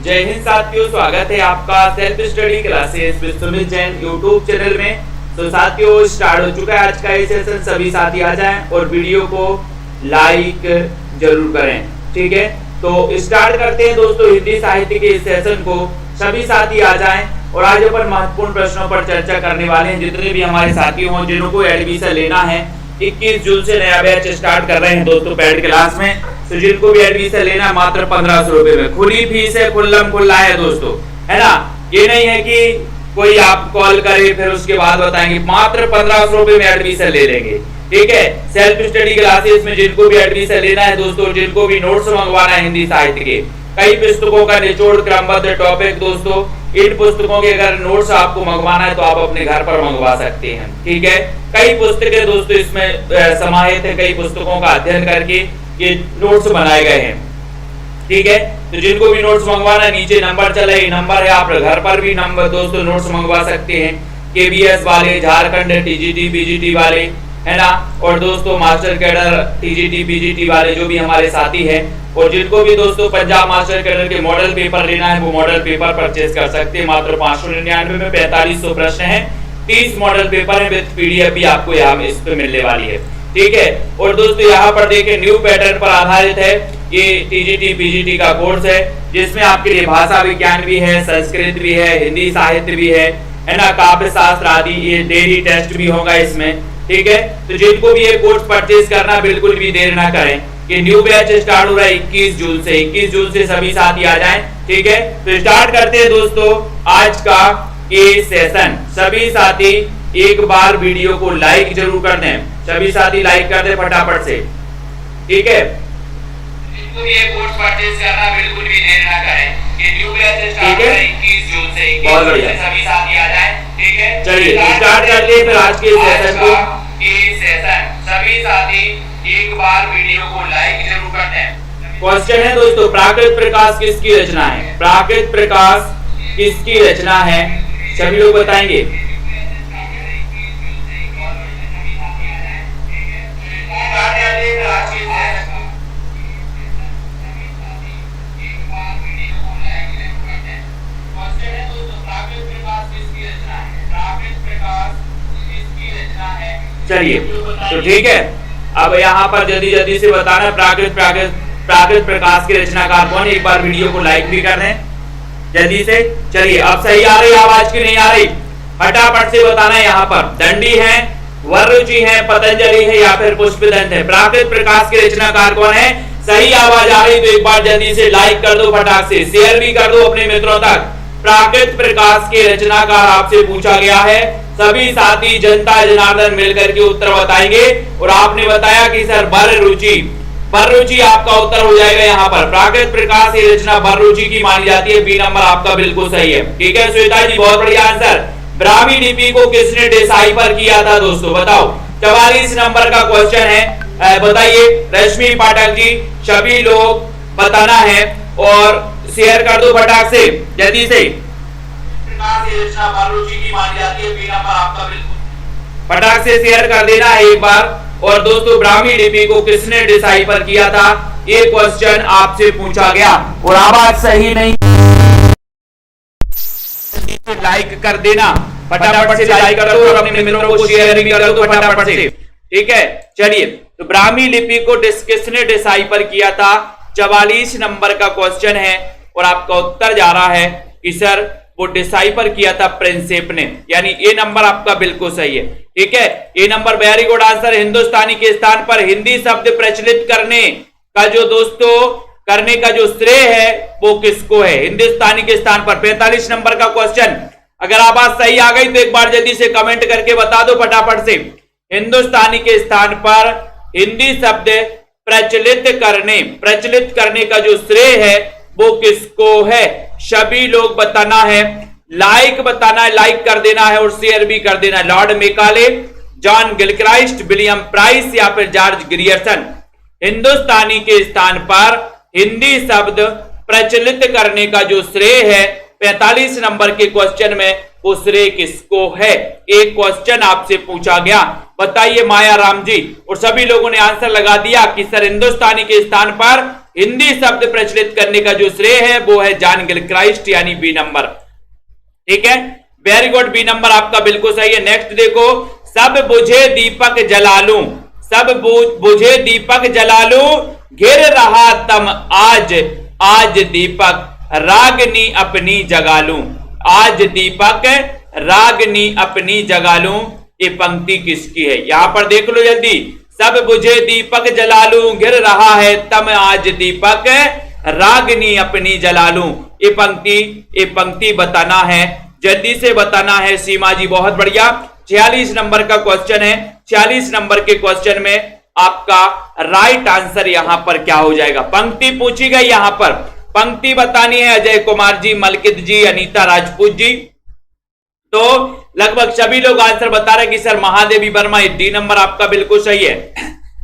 जय हिंद साथियों, स्वागत है आपका self study classes with Sumit Jain YouTube channel में। तो साथियों स्टार्ट हो चुका है आज का ये सेशन। सभी साथी आ जाएं और वीडियो को लाइक जरूर करें, ठीक है। तो स्टार्ट करते हैं दोस्तों हिंदी साहित्य के इस सेशन को। सभी साथी आ जाएं और आज अपन महत्वपूर्ण प्रश्नों पर चर्चा करने वाले हैं। जितने भी हमारे साथी हों जिनको एडमिशन लेना है, 21 जून से नया बैच स्टार्ट कर रहे हैं दोस्तों पेड क्लास में। तो जिनको भी एडमिशन लेना है मात्र 1500 रुपए में, खुली फीस है, खुल्लम खुल्ला है दोस्तों, है ना। ये नहीं है कि कोई आप कॉल करे फिर उसके बाद बताएंगे। मात्र 1500 रुपए में एडमिशन ले लेंगे, ठीक है। सेल्फ स्टडी क्लासेस में जिनको भी एडमिशन लेना है दोस्तों, जिनको भी नोट्स मंगवाना है हिंदी साहित्य के, कई पुस्तकों का निचोड़ क्रमबद्ध टॉपिक दोस्तों, इन पुस्तकों के अगर नोट्स आपको मंगवाना है तो आप अपने घर पर मंगवा सकते हैं, ठीक है। कई पुस्तकें दोस्तों इसमें समाहित है, कई पुस्तकों का अध्ययन करके ये नोट्स बनाए गए हैं, ठीक है। तो जिनको भी नोट्स मंगवाना है नीचे नंबर चला है, नंबर है, आप घर पर भी नंबर दोस्तों नोट्स मंगवा सकते हैं। केबीएस वाले, झारखंड टीजीटी पीजीटी वाले, है ना, और दोस्तों मास्टर कैडर टीजीटी पीजीटी वाले जो भी हमारे साथी हैं, और जिनको भी दोस्तों पंजाब मास्टर कैडर के मॉडल पेपर लेना है वो मॉडल पेपर परचेज कर सकते हैं। मात्र 599 में 4500 प्रश्न है, 30 मॉडल पेपर है विद पीडीएफ भी आपको यहाँ इस पे मिलने वाली है, ठीक है। और दोस्तों यहाँ पर देखिए न्यू पैटर्न पर आधारित है ये टीजीटी पीजीटी का कोर्स है, जिसमें आपके लिए भाषा विज्ञान भी है, संस्कृत भी है, हिंदी साहित्य भी है ना, काव्य शास्त्र आदि, ये डेली टेस्ट भी होगा इसमें, ठीक है। तो जिनको भी ये कोर्स परचेज करना बिल्कुल भी देर ना करें। ये न्यू बैच स्टार्ट हो रहा है 21 जून से। 21 जून से सभी साथी आ जाएं, ठीक है। तो स्टार्ट करते हैं दोस्तों आज का ये सेशन। सभी साथी एक बार वीडियो को लाइक जरूर कर दें, सभी साथी लाइक कर दें फटाफट से, ठीक है। जिनको भी ये कोर्स परचेज करना बिल्कुल भी देर ना करें। ये न्यू बैच स्टार्ट हो रहा है 21 जून से। बहुत बढ़िया, सभी साथी आ जाएं, ठीक है। चलिए स्टार्ट करते हैं फिर आज के सेशन को। ये सेशन सभी साथी एक बार वीडियो को लाइक जरूर कर दें। क्वेश्चन है दोस्तों, प्राकृत प्रकाश किसकी रचना है? प्राकृत प्रकाश किसकी रचना है? सभी लोग बताएंगे। चलिए तो ठीक है, अब यहाँ पर जल्दी जल्दी से बताना प्राकृत प्रकाश की रचनाकार कौन है। एक बार वीडियो को लाइक भी कर दें जल्दी से। चलिए अब सही आ रही आवाज की नहीं आ रही, फटाफट से बताना है। यहाँ पर दंडी है, वररुचि है, पतंजलि है या फिर पुष्पदंत है। प्राकृत प्रकाश के रचनाकार कौन है? सही आवाज आ रही तो एक बार जल्दी से लाइक कर दो, फटाक से शेयर भी कर दो अपने मित्रों तक। प्राकृत प्रकाश के रचनाकार आपसे पूछा गया है। सभी साथी जनता जनार्दन मिलकर के उत्तर बताएंगे और आपने बताया कि सर वररुचि आपका उत्तर हो जाएगा। यहाँ पर प्राकृत प्रकाश की रचना वररुचि की मानी जाती है। बी नंबर आपका बिल्कुल सही है, ठीक है। श्वेता जी बहुत बढ़िया आंसर। ब्राह्मी लिपि को किसने डिसाइफर किया था दोस्तों, बताओ। 44 नंबर का क्वेश्चन है, बताइए रश्मि पाठक जी। सभी लोग बताना है और शेयर कर दो फटाक से जल्दी से। फटाक से शेयर कर देना है एक बार। और दोस्तों ब्राह्मी लिपि को किसने डिसाइफर किया था, ये क्वेश्चन आपसे पूछा गया। और आवाज सही नहीं, लाइक कर देना फटाफट से, लाइक कर दो और अपने मित्रों को शेयर भी कर दो फटाफट से, ठीक है। चलिए तो ब्राह्मी लिपि को किसने डिसाइफर किया था, 44 नंबर का क्वेश्चन है और आपका उत्तर जा रहा है कि सर वो डिसाइफर किया था प्रिंसेप ने, यानी ये नंबर आपका बिल्कुल सही है, ठीक है। ये नंबर वेरी गुड आंसर। हिंदुस्तानी के स्थान पर हिंदी शब्द प्रचलित करने का जो दोस्तों करने का जो श्रेय है वो किसको है? हिंदुस्तानी के स्थान पर। 45 नंबर का क्वेश्चन, अगर आवाज सही आ गई तो एक बार जल्दी से कमेंट करके बता दो फटाफट से। हिंदुस्तानी के स्थान पर हिंदी शब्द प्रचलित करने का जो श्रेय है वो किसको है? सभी लोग बताना है, लाइक बताना है, लाइक कर देना है और शेयर भी कर देना है। Lord Macaulay, John Gilchrist, William price या फिर जॉर्ज ग्रियर्सन। हिंदुस्तानी के स्थान पर हिंदी शब्द प्रचलित करने का जो श्रेय है 45 नंबर के क्वेश्चन में वो श्रेय किसको है? एक क्वेश्चन आपसे पूछा गया, बताइए माया राम जी। और सभी लोगों ने आंसर लगा दिया कि सर हिंदुस्तानी के स्थान पर हिंदी शब्द प्रचलित करने का जो श्रेय है वो है जॉन गिलक्राइस्ट यानी बी नंबर। ठीक है, वेरी गुड, बी नंबर आपका बिल्कुल सही है। नेक्स्ट देखो, सब बुझे दीपक जलालू, सब बुझे दीपक जलालू, घिर रहा तम आज, आज दीपक रागनी अपनी जगालू, आज दीपक रागनी अपनी जगालू। ये पंक्ति किसकी है? यहां पर देख लो जल्दी, सब बुझे दीपक जलालू, घिर रहा है तम आज दीपक रागनी अपनी जलालू। ये पंक्ति बताना है, जल्दी से बताना है सीमा जी, बहुत बढ़िया। 46 नंबर का क्वेश्चन है। 46 नंबर के क्वेश्चन में आपका राइट आंसर यहां पर क्या हो जाएगा? पंक्ति पूछी गई, यहां पर पंक्ति बतानी है। अजय कुमार जी, मलकित जी, अनीता राजपूत जी, तो लगभग सभी लोग आंसर बता रहे कि sir Mahadevi Verma. D number आपका बिल्कुल सही है,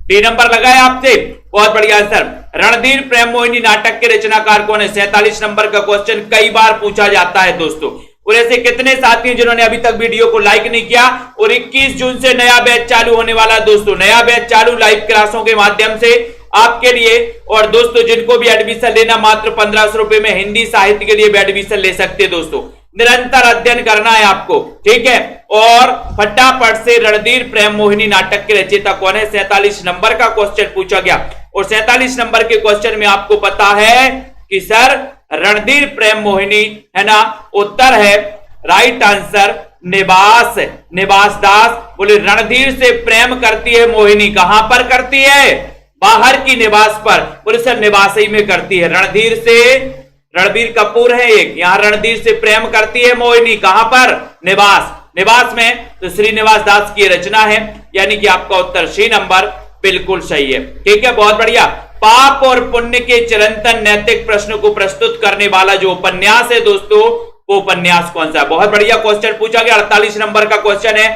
डी नंबर लगा है आपसे, बहुत बढ़िया आंसर। रणधीर प्रेम मोहिनी नाटक के रचनाकार कौन है? 47 नंबर का क्वेश्चन कई बार पूछा जाता है दोस्तों। और ऐसे कितने साथी हैं जिन्होंने अभी तक वीडियो को लाइक नहीं किया? और 21 जून से नया बैच चालू होने वाला है दोस्तों, नया बैच चालू लाइव क्लासों के माध्यम से आपके लिए। और दोस्तों जिनको भी एडमिशन लेना, मात्र 1500 रुपए में हिंदी साहित्य के लिए भी एडमिशन ले सकते हैं दोस्तों। निरंतर अध्ययन करना है आपको, ठीक है। और फटाफट से रणधीर प्रेम मोहिनी नाटक के रचयिता कौन है? 47 नंबर का क्वेश्चन पूछा गया। और 47 नंबर के क्वेश्चन में आपको पता है कि सर रणधीर प्रेम मोहिनी है ना, उत्तर है राइट आंसर निवास, निवास दास। बोले रणधीर से प्रेम करती है मोहिनी, कहां पर करती है? बाहर की निवास पर। बोले सर निवास ही में करती है, रणधीर से, रणबीर कपूर है एक, यहां रणधीर से प्रेम करती है मोहिनी, कहां पर? निवास, निवास में। तो श्रीनिवास दास की रचना है, यानी कि आपका उत्तर सी नंबर बिल्कुल सही है। ठीक है, बहुत बढ़िया। पाप और पुण्य के चिरंतन नैतिक प्रश्न को प्रस्तुत करने वाला जो उपन्यास है दोस्तों, वो उपन्यास कौन सा है? बहुत बढ़िया क्वेश्चन पूछा गया। 48 नंबर का क्वेश्चन है,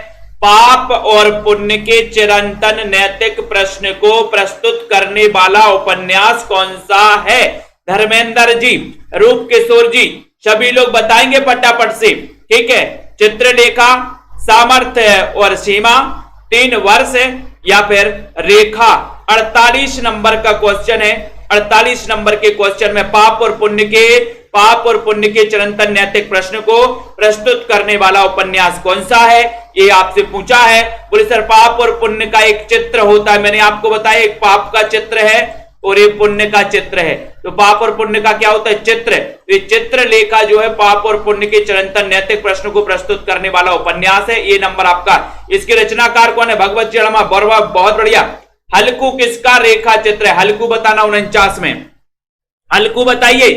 पाप और पुण्य के चिरंतन नैतिक प्रश्न को प्रस्तुत करने वाला उपन्यास कौन सा है? धर्मेंद्र जी, रूप किशोर जी, सभी लोग बताएंगे फटाफट से। ठीक है, चित्रलेखा, सामर्थ्य और सीमा, 3 वर्ष या फिर रेखा। 48 नंबर का क्वेश्चन है। 48 नंबर के क्वेश्चन में पाप और पुण्य के चिरंतन नैतिक प्रश्न को प्रस्तुत करने वाला उपन्यास कौन सा है, ये आपसे पूछा है। बोले सर पाप और पुण्य का एक चित्र होता है, मैंने आपको बताया एक पाप का चित्र है और ये पुण्य का चित्र है। तो पाप और पुण्य का क्या होता है? चित्र। ये चित्रलेखा जो है पाप और पुण्य के चिरंतन नैतिक प्रश्न को प्रस्तुत करने वाला उपन्यास है, ये नंबर आपका। इसके रचनाकार कौन है? भगवत जी वर्मा, बहुत बढ़िया। हल्कू किसका रेखा चित्र है? हल्कू बताना 49 में, हल्कू बताइए।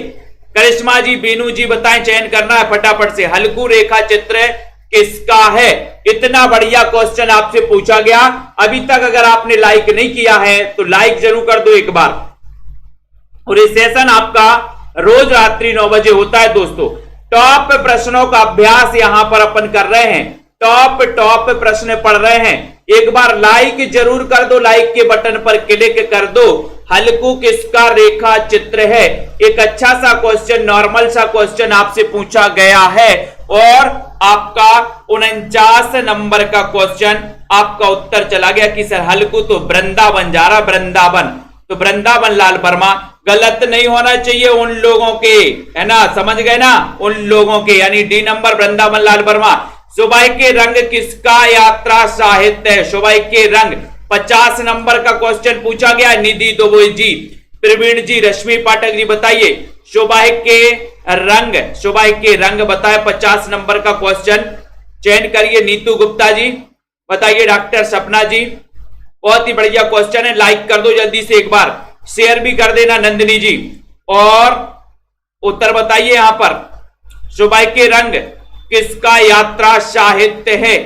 करिश्मा जी, बीनू जी बताएं, चयन करना है फटाफट से। हल्कू रेखा चित्र किसका है? इतना बढ़िया क्वेश्चन आपसे पूछा गया। अभी तक अगर आपने लाइक नहीं किया है तो लाइक जरूर कर दो एक बार। और ये सेशन आपका रोज रात्रि 9 बजे होता है दोस्तों। टॉप प्रश्नों का अभ्यास यहां पर अपन कर रहे हैं, टॉप प्रश्न पढ़ रहे हैं। एक बार लाइक जरूर कर दो, लाइक के बटन पर क्लिक कर दो। हल्कू किसका रेखा चित्र है? एक अच्छा सा क्वेश्चन, नॉर्मल सा क्वेश्चन आपसे पूछा गया है। और आपका 49 नंबर का क्वेश्चन आपका उत्तर चला गया कि सर हल्कू तो वृंदावन जा रहा, वृंदावन। तो वृंदावन लाल वर्मा, गलत नहीं होना चाहिए उन लोगों के, है ना, समझ गए ना, उन लोगों के, यानी डी नंबर वृंदावन लाल वर्मा। सुबह के रंग किसका यात्रा साहित्य है? सुबह के रंग 50 नंबर का क्वेश्चन पूछा गया। निधि दुबे जी, प्रवीण जी, रश्मि पाठक जी बताइए सुबह के रंग बताए। 50 नंबर का क्वेश्चन चयन करिए। नीतू गुप्ता जी बताइए, डॉक्टर सपना जी, बहुत ही बढ़िया क्वेश्चन है। लाइक कर दो जल्दी से एक बार, शेयर भी कर देना नंदिनी जी। और उत्तर बताइए यहां पर, सुबह के रंग किसका यात्रा साहित्य है?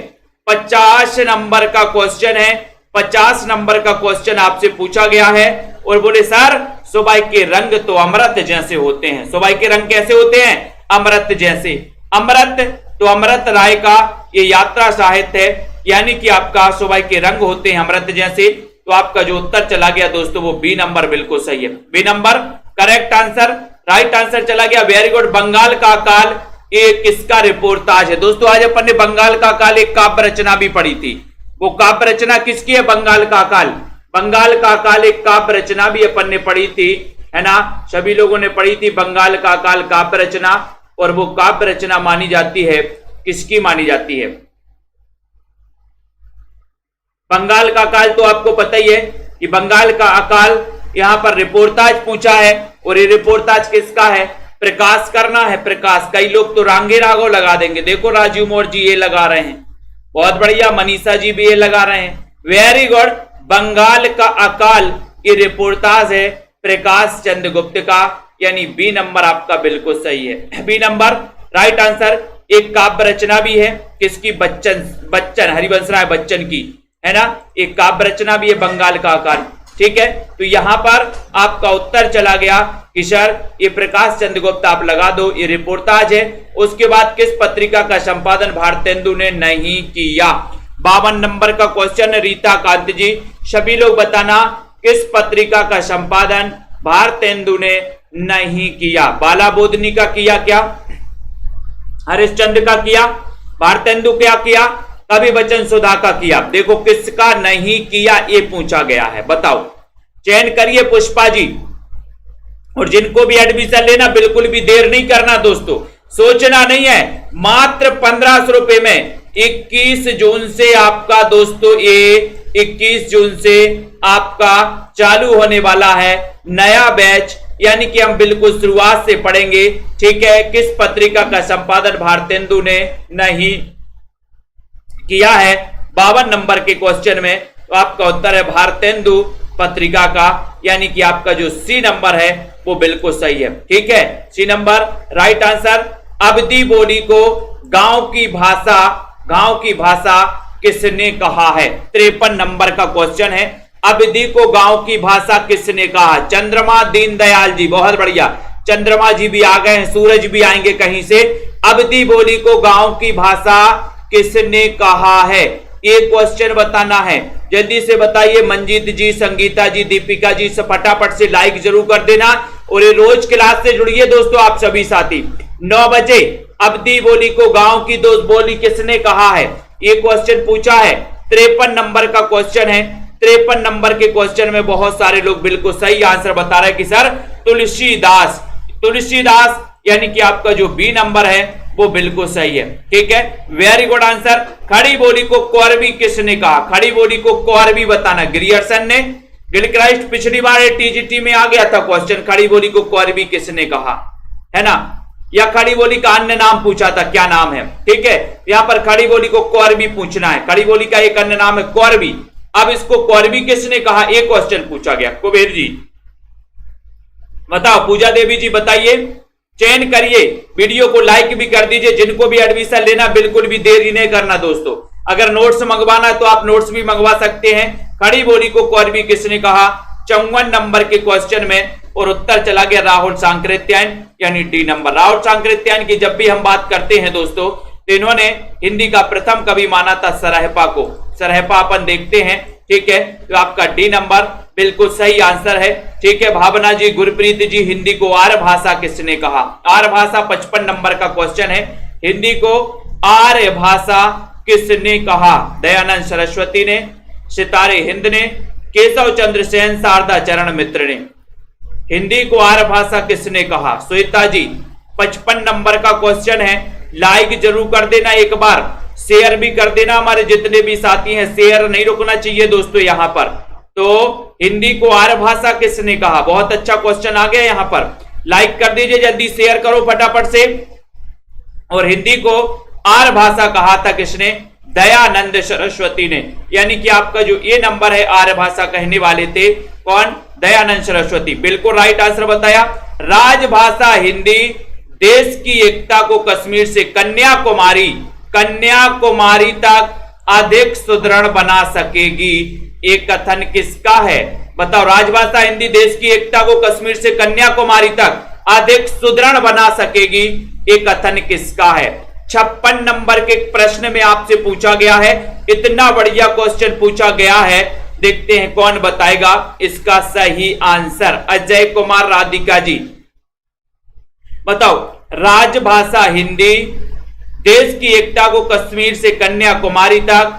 50 नंबर का क्वेश्चन है। 50 नंबर का क्वेश्चन आपसे पूछा गया है। और बोले सर सुबह के रंग तो अमृत जैसे होते हैं। सुबह के रंग कैसे होते हैं? अमृत जैसे। अमृत तो अमृत राय का ये यात्रा साहित्य है, यानी कि आपका सुबह के रंग होते हैं अमृत जैसे। तो आपका जो उत्तर चला गया दोस्तों वो बी नंबर बिल्कुल सही है। B number correct answer, right answer चला गया। Very good. बंगाल का अकाल ये किसका रिपोर्टाज है? दोस्तों आज अपन ने बंगाल का अकाल एक काव्य रचना भी पढ़ी थी। वो काव्य रचना किसकी है? बंगाल का अकाल। बंगाल का अकाल एक काव्य रचना भी अपन ने पढ़ी थी। है ना। सभी लोगों ने पढ़ी थी बंगाल का अकाल काव्य रचना, और वो काव्य रचना मानी जाती है, किसकी मानी जाती है? बंगाल का अकाल तो आपको पता ही है कि बंगाल का अकाल, यहां पर रिपोर्टाज पूछा है, और ये रिपोर्टाज किसका है? प्रकाश करना है, प्रकाश। कई लोग तो रांगे राघव लगा देंगे, देखो राजू मोर जी ये लगा रहे हैं, बहुत बढ़िया, मनीषा जी भी ये लगा रहे हैं, वेरी गुड। बंगाल का अकाल ये रिपोर्टाज है प्रकाश चंद्र गुप्त का, यानी बी नंबर आपका बिल्कुल सही है, बी नंबर राइट आंसर। एक काव्य रचना भी है, किसकी? बच्चन हरिवंश राय बच्चन की, है ना। एक काव्य रचना भी है बंगाल का अकाल, ठीक है। तो यहां पर आपका उत्तर चला गया कि सर ये प्रकाश चंद्र गुप्त आप लगा दो, ये रिपोर्टाज है। उसके बाद किस पत्रिका का संपादन भारतेंदु ने नहीं किया? 52 नंबर का क्वेश्चन, रीता कांत जी, सभी लोग बताना किस पत्रिका का संपादन भारतेंदु ने नहीं किया? बाला बोधनी का किया क्या? हरिश्चंद्र का किया? भारतेंदु क्या किया? कवि वचन सुधा का किया? देखो किसका नहीं किया ये पूछा गया है, बताओ, चयन करिए पुष्पा जी। और जिनको भी एडमिशन लेना बिल्कुल भी देर नहीं करना दोस्तों, सोचना नहीं है, मात्र 1500 रुपए में 21 जून से आपका दोस्तों ये 21 जून से आपका चालू होने वाला है नया बैच, यानी कि हम बिल्कुल शुरुआत से पढ़ेंगे, ठीक है। किस पत्रिका का संपादन भारतेंदु ने नहीं किया है? 52 नंबर के क्वेश्चन में तो आपका उत्तर है भारतेंदु पत्रिका का, यानी कि आपका जो सी नंबर है वो बिल्कुल सही है, ठीक है, सी नंबर राइट आंसर। अवधी बोली को गांव की भाषा किसने कहा है? 53 नंबर का क्वेश्चन है, अवधी को गांव की भाषा किसने कहा? चंद्रमा दीनदयाल जी, बहुत बढ़िया, चंद्रमा जी भी आ गए हैं, सूरज भी आएंगे कहीं से। अवधी बोली को गांव की भाषा किसने कहा है? ये क्वेश्चन बताना है, जल्दी से बताइए। मंजीत जी, संगीता जी, दीपिका जी, सब फटाफट से लाइक जरूर कर देना, और ये रोज क्लास से जुड़िए दोस्तों आप सभी साथी। 9 बजे अवधी बोली को गांव की दोस्त बोली किसने कहा है? ये क्वेश्चन पूछा है, 53 नंबर का क्वेश्चन है। 53 नंबर के क्वेश्चन में बहुत सारे लोग बिल्कुल सही आंसर बता रहे हैं कि सर तुलसीदास, तुलसीदास, यानी कि आपका जो बी नंबर है वो बिल्कुल सही है, ठीक है, वेरी गुड आंसर। खड़ी बोली को कौरवी किसने कहा? खड़ी बोली को कौरवी बताना, ग्रियर्सन ने, गिलक्राइस्ट, पिछली बार टीजीटी में आ गया था क्वेश्चन, खड़ी बोली को कौरवी किसने कहा, है ना, या खड़ी बोली का अन्य नाम पूछा था, क्या नाम है, ठीक है। यहां पर खड़ी बोली को कौरवी पूछना है, खड़ी बोली का एक अन्य नाम है कौरवी। अब इसको कौरवी किसने कहा, एक क्वेश्चन पूछा गया। कुबेर जी बताओ, पूजा देवी जी बताइए, चयन करिए, वीडियो को लाइक भी कर दीजिए। जिनको भी एडमिशन लेना बिल्कुल भी देरी नहीं करना दोस्तों, अगर नोट्स मंगवाना है तो आप नोट्स भी मंगवा सकते हैं। खड़ी बोली को कौरवी किसने कहा? 54 नंबर के क्वेश्चन में, और उत्तर चला गया राहुल सांकृत्यायन, यानी डी नंबर। राहुल सांकृत्यायन की जब भी हम बात करते हैं दोस्तों, तो इन्होंने हिंदी का प्रथम कवि माना था सरहपा को, सरहपा अपन देखते हैं, ठीक है, तो आपका डी नंबर बिल्कुल सही आंसर है, ठीक है। भावना जी, गुरप्रीत जी, हिंदी को आर्य भाषा किसने कहा? आर्य भाषा 55 नंबर का क्वेश्चन है, हिंदी को आर्य भाषा किसने कहा? दयानंद सरस्वती ने, सितारे हिंद ने, केशव चंद्र सेन, शारदा चरण मित्र ने। हिंदी को आर्य भाषा किसने कहा? श्वेता जी, 55 नंबर का क्वेश्चन है, लाइक जरूर कर देना, एक बार शेयर भी कर देना, हमारे जितने भी साथी हैं, शेयर नहीं रुकना चाहिए दोस्तों यहां पर। तो हिंदी को आर्य भाषा किसने कहा? बहुत अच्छा क्वेश्चन आ गया यहां पर, लाइक कर दीजिए, जल्दी शेयर करो फटाफट से। और हिंदी को आर्य भाषा कहा था किसने? दयानंद सरस्वती ने, यानी कि आपका जो ये नंबर है आर्य भाषा कहने वाले थे कौन? दयानंद सरस्वती, बिल्कुल राइट आंसर बताया। राजभाषा हिंदी देश की एकता को कश्मीर से कन्याकुमारी तक अधिक सुदृढ़ बना सकेगी, एक कथन किसका है? बताओ, राजभाषा हिंदी देश की एकता को कश्मीर से कन्याकुमारी तक अधिक सुदृढ़ बना सकेगी, एक कथन किसका है? 56 नंबर के प्रश्न में आपसे पूछा गया है, इतना बढ़िया क्वेश्चन पूछा गया है, देखते हैं कौन बताएगा इसका सही आंसर। अजय कुमार राधिका जी बताओ, राजभाषा हिंदी देश की एकता को कश्मीर से कन्याकुमारी तक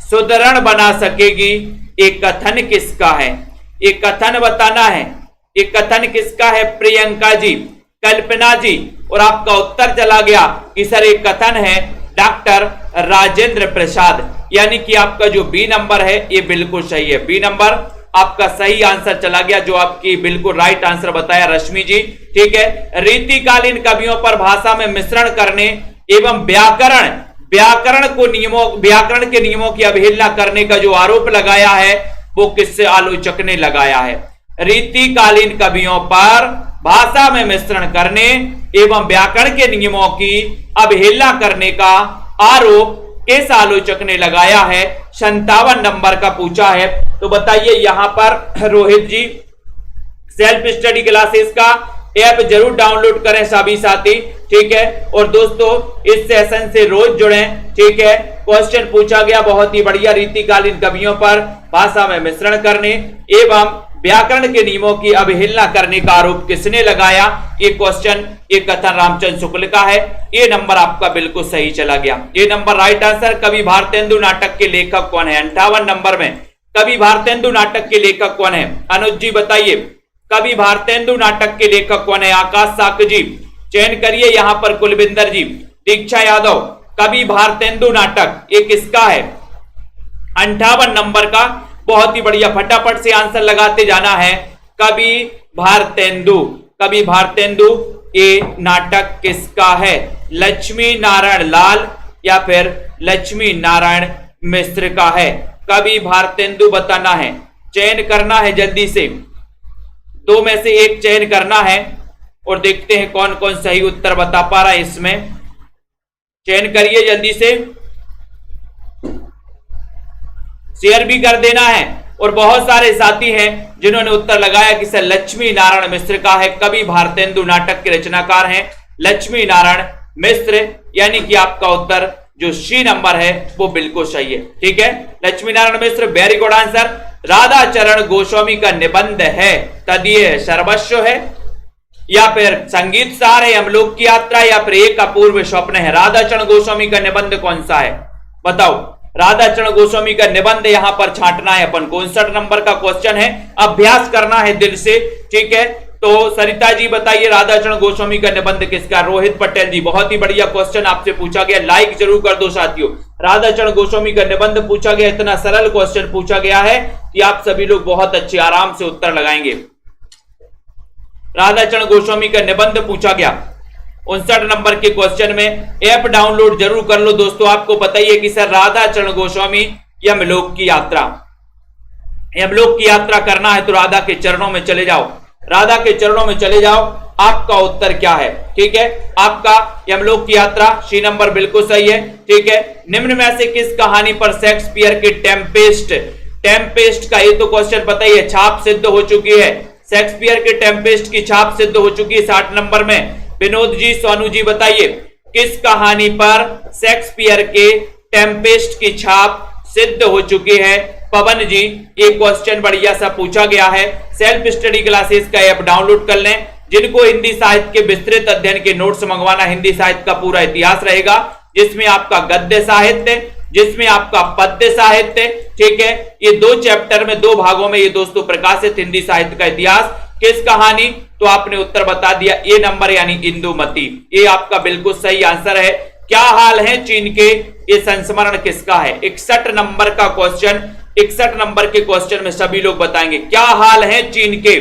सुदृढ़ बना सकेगी, एक कथन किसका है? एक कथन बताना है, ये कथन किसका है? प्रियंका जी, कल्पना जी। और आपका उत्तर चला गया कि सर ये कथन है डॉक्टर राजेंद्र प्रसाद, यानी कि आपका जो बी नंबर है ये बिल्कुल सही है। बी नंबर आपका सही आंसर चला गया, जो आपकी बिल्कुल राइट आंसर बताया रश्मि जी। ठीक है, रीतिकालीन कवियों पर भाषा में मिश्रण करने एवं व्याकरण के नियमों की अवहेलना करने का जो आरोप लगाया है वो किससे आलोचक ने लगाया है? रीतिकालीन कवियों पर भाषा में मिश्रण करने एवं व्याकरण के नियमों की अवहेलना करने का आरोप किस आलोचक ने लगाया है? 57 नंबर का पूछा है। तो बताइए यहां पर रोहित जी, सेल्फ स्टडी क्लासेस का ऐप जरूर डाउनलोड करें सभी साथी। ठीक है, और दोस्तों इस सेशन से रोज जुड़ें। ठीक है, क्वेश्चन पूछा गया बहुत ही बढ़िया, रीतिकालीन कवियों पर भाषा में मिश्रण करने एवं व्याकरण के नियमों की अवहेलना करने का आरोप किसने लगाया? ये क्वेश्चन, ये कथन रामचंद्र शुक्ल का है। ये नंबर आपका बिल्कुल सही चला गया, ये नंबर राइट आंसर। कवि भारतेंदु नाटक के लेखक कौन है? 58 नंबर में कवि भारतेंदु नाटक के लेखक कौन है? अनुज जी बताइए, कवि भारतेंदु नाटक के लेखक कौन है? आकाश साक जी चयन करिए यहां पर, कुलविंदर जी, दीक्षा यादव। कवि भारतेंदु नाटक ये किसका है? 58 नंबर का। बहुत ही बढ़िया, फटाफट से आंसर लगाते जाना है। कवि भारतेंदु, कवि भारतेंदु ये नाटक किसका है? लक्ष्मी नारायण लाल या फिर लक्ष्मी नारायण मिश्र का है? कवि भारतेंदु बताना है, चयन करना है जल्दी से, दो में से एक चयन करना है और देखते हैं कौन कौन सही उत्तर बता पा रहा है इसमें। चयन करिए जल्दी से, शेयर भी कर देना है। और बहुत सारे साथी हैं जिन्होंने उत्तर लगाया कि सर लक्ष्मी नारायण मिश्र का है। कवि भारतेंदु नाटक के रचनाकार हैं लक्ष्मी नारायण मिश्र, यानी कि आपका उत्तर जो सी नंबर है वो बिल्कुल सही है। ठीक है, Lakshmi Narayan Mishra, very good answer. Radha चरण गोस्वामी का निबंध है तदीय सर्वस्व है, या फिर संगीत सार है, यमलोक की यात्रा, या फिर एक अपूर्व स्वप्न है? राधा चरण गोस्वामी का निबंध कौन सा है बताओ? राधा चरण गोस्वामी का निबंध यहां पर छांटना है अपन को। 59 नंबर का क्वेश्चन है, अभ्यास करना है दिल से। ठीक है, तो सरिता जी बताइए राधा चरण गोस्वामी का निबंध किसका? रोहित पटेल जी, बहुत ही बढ़िया क्वेश्चन आपसे पूछा गया, लाइक जरूर कर दो साथियों। राधा चरण गोस्वामी का निबंध पूछा गया, इतना सरल क्वेश्चन पूछा गया है कि आप सभी लोग बहुत अच्छे आराम से उत्तर लगाएंगे। राधा चरण गोस्वामी का निबंध पूछा गया 59 नंबर के क्वेश्चन में। ऐप डाउनलोड जरूर कर लो दोस्तों। आपको पता ही है कि सर राधा चरण गोस्वामी यमलोक की यात्रा, यमलोक की यात्रा करना है तो राधा के चरणों में चले जाओ, राधा के चरणों में चले जाओ। आपका उत्तर क्या है? ठीक है, आपका यमलोक की यात्रा, सी नंबर बिल्कुल सही है। ठीक है, निम्न में से किस कहानी पर शेक्सपियर के टेम्पेस्ट का, ये तो क्वेश्चन पता ही है, छाप सिद्ध हो चुकी है। शेक्सपियर के टेम्पेस्ट की छाप सिद्ध हो चुकी है 60 नंबर में। विनोद जी, सोनू जी बताइए किस कहानी पर शेक्सपियर के टेम्पेस्ट की छाप सिद्ध हो चुकी है? पवन जी, एक क्वेश्चन बढ़िया सा पूछा गया है। सेल्फ स्टडी क्लासेस का ऐप डाउनलोड कर लें। जिनको हिंदी साहित्य के विस्तृत अध्ययन के नोट्स मंगवाना, हिंदी साहित्य का पूरा इतिहास रहेगा, जिसमें आपका गद्य साहित्य, जिसमें आपका पद्य साहित्य, ठीक है, ये 2 चैप्टर में 2 भागों में ये दोस्तों प्रकाशित हिंदी साहित्य का इतिहास। किस कहानी? तो आपने उत्तर बता दिया, ए नंबर यानी इंदुमती, ये आपका बिल्कुल सही आंसर है। क्या हाल है चीन के? ये संस्मरण किसका है? 61 नंबर का क्वेश्चन, 61 नंबर के क्वेश्चन में सभी लोग बताएंगे क्या हाल है चीन के,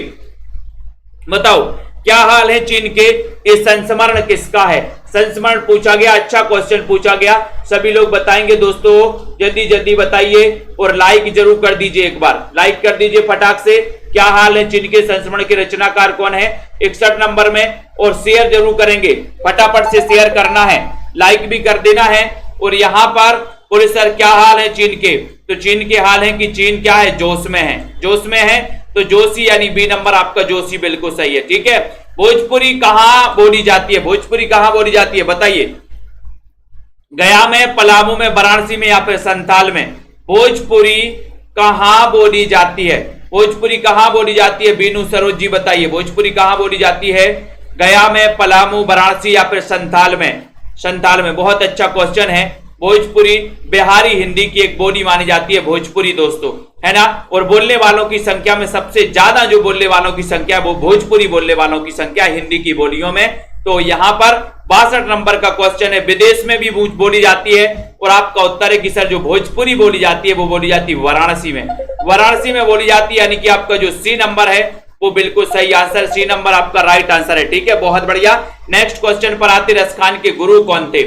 बताओ क्या हाल है चीन के? ये संस्मरण किसका है? संस्मरण पूछा गया, अच्छा क्वेश्चन पूछा गया, सभी लोग बताएंगे दोस्तों, जल्दी जल्दी बताइए और लाइक जरूर कर दीजिए, एक बार लाइक कर दीजिए फटाक से। क्या हाल है चीन के संस्मरण के रचनाकार कौन है? 61 नंबर में। और शेयर जरूर करेंगे, फटाफट से शेयर करना है, लाइक भी कर देना है। और यहां पर बोले सर क्या हाल है चीन के? तो चीन के हाल है कि चीन क्या है? जोश में है, जोश में है, तो जोशी यानी बी नंबर आपका जोशी बिल्कुल सही है। ठीक है, भोजपुरी कहां बोली जाती है? भोजपुरी कहां बोली जाती है बताइए? गया में, पलामू में, वाराणसी में या फिर संथाल में? भोजपुरी कहां बोली जाती है? भोजपुरी कहां बोली जाती है? बीनू सरोज जी बताइए, भोजपुरी कहां बोली जाती है? गया में, पलामू, वाराणसी या फिर संथाल में? संथाल में। बहुत अच्छा क्वेश्चन है। भोजपुरी बिहारी हिंदी की एक बोली मानी जाती है भोजपुरी दोस्तों, है ना, और बोलने वालों की संख्या में सबसे ज्यादा जो बोलने वालों की संख्या वो भोजपुरी बोलने वालों की संख्या हिंदी की बोलियों में। तो यहां पर 62 नंबर का क्वेश्चन है, विदेश में भी बोली जाती है, और आपका उत्तर है कि सर जो भोजपुरी बोली जाती है वो बोली जाती है वाराणसी में, वाराणसी में बोली जाती है, यानी कि आपका जो सी नंबर है वो बिल्कुल सही आंसर, सी नंबर आपका राइट आंसर है। ठीक है, बहुत बढ़िया। नेक्स्ट क्वेश्चन पर आते, रसखान के गुरु कौन थे?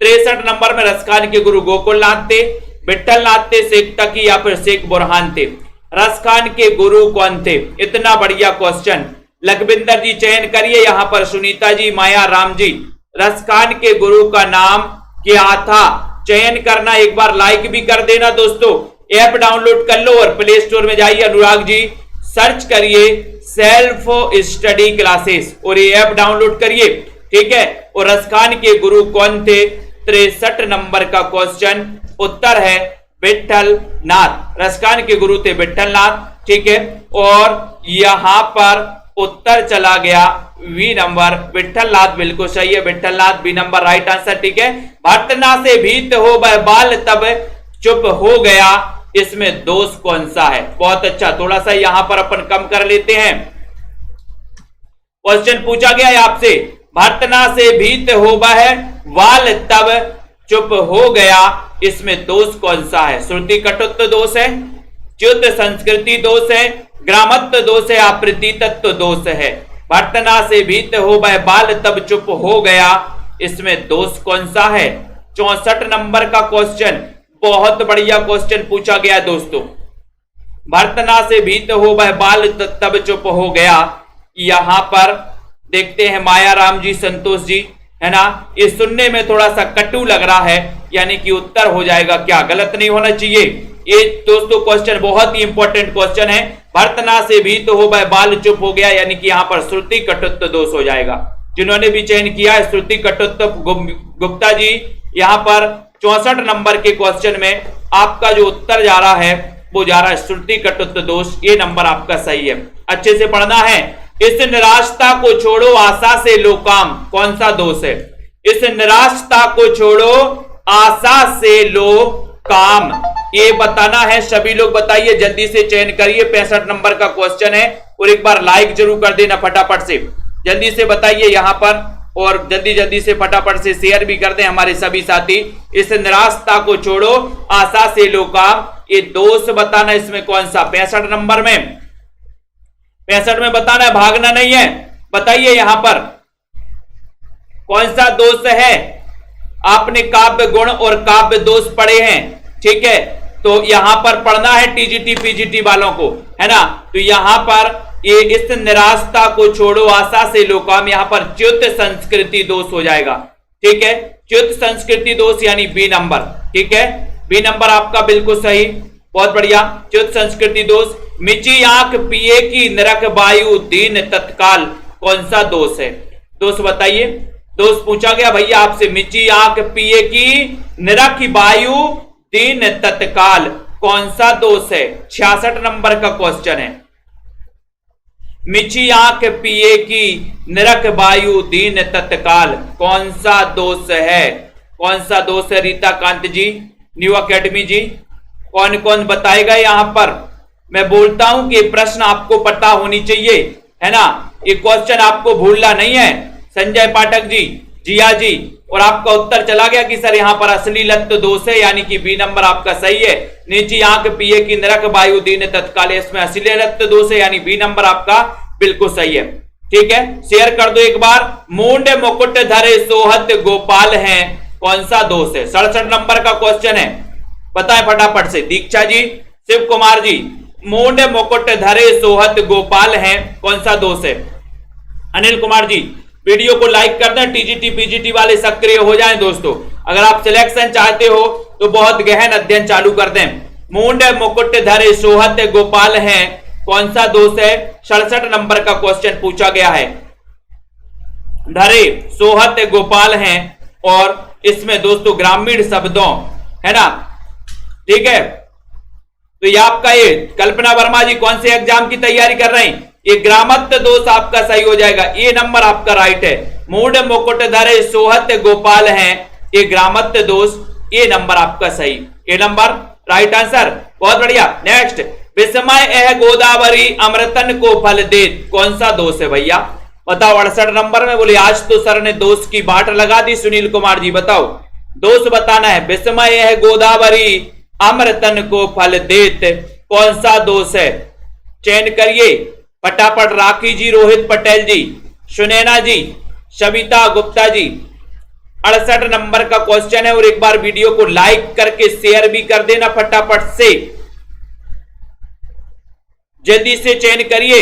63 नंबर में रसखान के गुरु गोकुलनाथ थे, विठलनाथ थे, शेख तकी या फिर शेख बुरहान थे। रसखान के गुरु कौन थे? इतना बढ़िया क्वेश्चन, लखविंदर जी चयन करिए, यहां पर सुनीता जी, माया राम जी, रसखान के गुरु का नाम क्या था? चयन करना, एक बार लाइक भी कर देना दोस्तों। ऐप डाउनलोड कर लो और प्ले स्टोर में जाइए, अनुराग जी सर्च करिए सेल्फ स्टडी क्लासेस और ये ऐप डाउनलोड करिए। ठीक है, और रसखान के गुरु कौन थे? 63 नंबर का क्वेश्चन, उत्तर है विठलनाथ। रसखान के गुरु थे विठलनाथ। ठीक है, और यहां पर उत्तर चला गया वी नंबर, विठलनाथ बिल्कुल सही है, Vithalnath B number right answer. ठीक है, भर्तना से भीत हो बाल तब चुप हो गया, इसमें दोष कौन सा है? बहुत अच्छा, थोड़ा सा यहां पर अपन कम कर लेते हैं। क्वेश्चन पूछा गया है आपसे, भर्तना से भीत हो बाल तब चुप हो गया, इसमें दोष कौन सा है? श्रुति कटुत्व दोष है, च्युत संस्कृति दोष है, ग्रामत्व दोष है, आप्रति तत्व दोष है। भर्तना से भीत हो बाल तब चुप हो गया, इसमें दोष कौन सा है? 64 नंबर का क्वेश्चन, बहुत बढ़िया क्वेश्चन पूछा गया दोस्तों। भर्तना से भीत हो बाल तब चुप हो गया, यहां पर देखते हैं माया राम जी, संतोष जी, है ना, ये सुनने में थोड़ा सा कटु लग रहा है, यानी कि उत्तर हो जाएगा क्या? गलत नहीं होना चाहिए। ये दोस्तों क्वेश्चन बहुत ही इंपॉर्टेंट क्वेश्चन है। भर्तना से भीत हो बाल चुप हो गया, यानी कि यहां पर श्रुति कटुत्व दोष हो जाएगा। जिन्होंने भी चयन किया है श्रुति कटुत्व, गुप्ता जी, यहां पर 64 नंबर के क्वेश्चन में आपका जो उत्तर जा रहा है वो जा रहा है श्रुति कटुत्व दोष, ये नंबर आपका सही है। अच्छे से पढ़ना है। इस निराशता को छोड़ो, आशा से लो काम, कौन सा दोष है? इस निराशता को छोड़ो, आशा से लो काम, ये बताना है। सभी लोग बताइए, जल्दी से चयन करिए। 65 नंबर का क्वेश्चन है, और एक बार लाइक जरूर कर देना फटाफट से, जल्दी से बताइए यहां पर, और जल्दी जल्दी से फटाफट से शेयर भी कर दें हमारे सभी साथी। इस निराशता को छोड़ो, आशा से लो काम, ये दोष बताना, इसमें कौन सा? 65 नंबर में, 65 में बताना है, भागना नहीं है। बताइए यहां पर कौन सा दोष है? आपने काव्य गुण और काव्य दोष पढ़े हैं, ठीक है, तो यहां पर पढ़ना है टीजीटी पीजीटी वालों को, है ना। तो यहां पर ये इस निराशता को छोड़ो, आशा से लो काम, यहां पर च्युत संस्कृति दोष हो जाएगा। ठीक है, च्युत संस्कृति दोष यानी बी नंबर। ठीक है, बी नंबर आपका बिल्कुल सही, बहुत बढ़िया। च्युत संस्कृति दोष। मिची आंख पिए की नरक वायु दीन तत्काल, कौन सा दोष है? दोष बताइए। दोष पूछा गया भैया आपसे, मिची आंख पिए की नरक वायु दीन तत्काल, कौन सा दोष है? 66 नंबर का क्वेश्चन है। मिची आंख पिए की नरक वायु दीन तत्काल, कौन सा दोष है? कौन सा दोष है? रीता कांत जी, न्यू एकेडमी जी, कौन कौन बताएगा? यहां पर मैं बोलता हूं कि प्रश्न आपको पता होनी चाहिए, है ना, ये क्वेश्चन आपको भूलना नहीं है। संजय पाठक जी, जिया जी, और आपका उत्तर चला गया कि सर यहां पर अश्लीलत्व दोष है, यानी कि बी नंबर आपका सही है। नीची आंख पिए की नरक वायु दीन तत्काल, इसमें अश्लीलत्व दोष है, यानी बी नंबर आपका बिल्कुल सही है। ठीक है, शेयर कर दो एक बार। मूंड मुकुट धरे सोहत गोपाल हैं, कौन सा दोष है? 67 नंबर का क्वेश्चन है, बताएं फटाफट से। दीक्षा जी, शिव कुमार जी, मूंड मुकुट धरे सोहत गोपाल हैं, कौन सा दोष है? अनिल कुमार जी, वीडियो को लाइक कर दें, टीजीटी पीजीटी वाले सक्रिय हो जाएं दोस्तों। अगर आप सिलेक्शन चाहते हो तो बहुत गहन अध्ययन चालू कर दें। मूंड मुकुट धरे सोहत गोपाल हैं, कौन सा दोष है? 67 नंबर का क्वेश्चन पूछा गया है। धरे सोहत गोपाल हैं, और इसमें दोस्तों ग्रामीण शब्दों, है ना, ठीक है। तो ये आपका, ये कल्पना वर्मा जी कौन से एग्जाम की तैयारी कर रहे हैं? ये ग्रामत्व दोष आपका सही हो जाएगा, ये नंबर आपका राइट है। मूड मुकुट धरे सोहत गोपाल हैं, ये ग्रामत्व दोष, ये नंबर आपका सही, ये नंबर राइट आंसर, बहुत बढ़िया। नेक्स्ट, विस्मय एह गोदावरी अमृतन को फल देत, कौन सा दोष है भैया बताओ। 68 नंबर में बोले आज तो सर ने दोष की बाट लगा दी। सुनील कुमार जी बताओ, दोष बताना है। विस्मय एह गोदावरी अमृतन को फल देत, कौन सा दोष है, चयन करिए फटाफट। राखी जी, रोहित पटेल जी, सुनैना जी, सविता गुप्ता जी। 68 नंबर का क्वेश्चन है और एक बार वीडियो को लाइक करके शेयर भी कर देना फटाफट से, जल्दी से चयन करिए।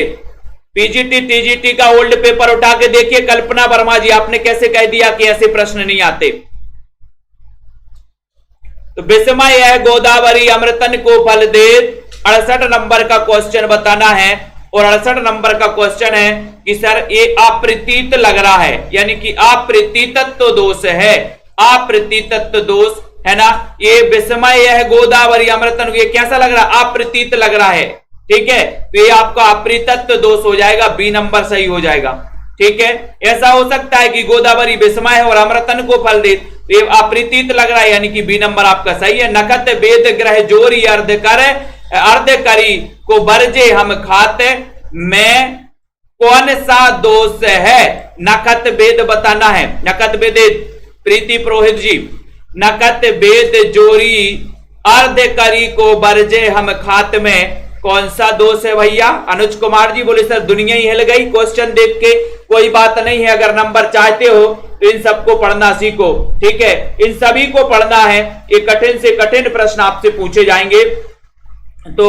पीजीटी टीजीटी का ओल्ड पेपर उठा के देखिए। कल्पना वर्मा जी, आपने कैसे कह दिया कि ऐसे प्रश्न नहीं आते। तो विस्मय है गोदावरी अमृतन को फल दे, 68 नंबर का क्वेश्चन बताना है। और 68 नंबर का क्वेश्चन है कि सर ये अप्रतीत लग रहा है, यानी कि अप्रतीतत्व दोष है, अप्रतीतत्व दोष है ना। ये विस्मय है गोदावरी अमृतन, ये कैसा लग रहा है, अप्रतीत लग रहा है, ठीक है। तो ये आपका अप्रतीतत्व दोष हो जाएगा, बी नंबर सही हो जाएगा, ठीक है। ऐसा हो सकता है कि गोदावरी विस्मय है और अमृतन को फल दे, ये अप्रतीत लग रहा है, यानी कि बी नंबर आपका सही है। नखत वेद ग्रह जोरी अर्ध करी को बरजे हम खाते में, कौन सा दोष है, नखत वेद बताना है। नखत वेद, प्रीति पुरोहित जी, नखत वेद जोरी अर्ध करी को बरजे हम खात में, कौन सा दोष है भैया। अनुज कुमार जी बोले सर दुनिया ही हिल गई क्वेश्चन देख के। कोई बात नहीं है, अगर नंबर चाहते हो तो इन सबको पढ़ना सीखो, ठीक है। इन सभी को पढ़ना है, ये कठिन से कठिन प्रश्न आपसे पूछे जाएंगे। तो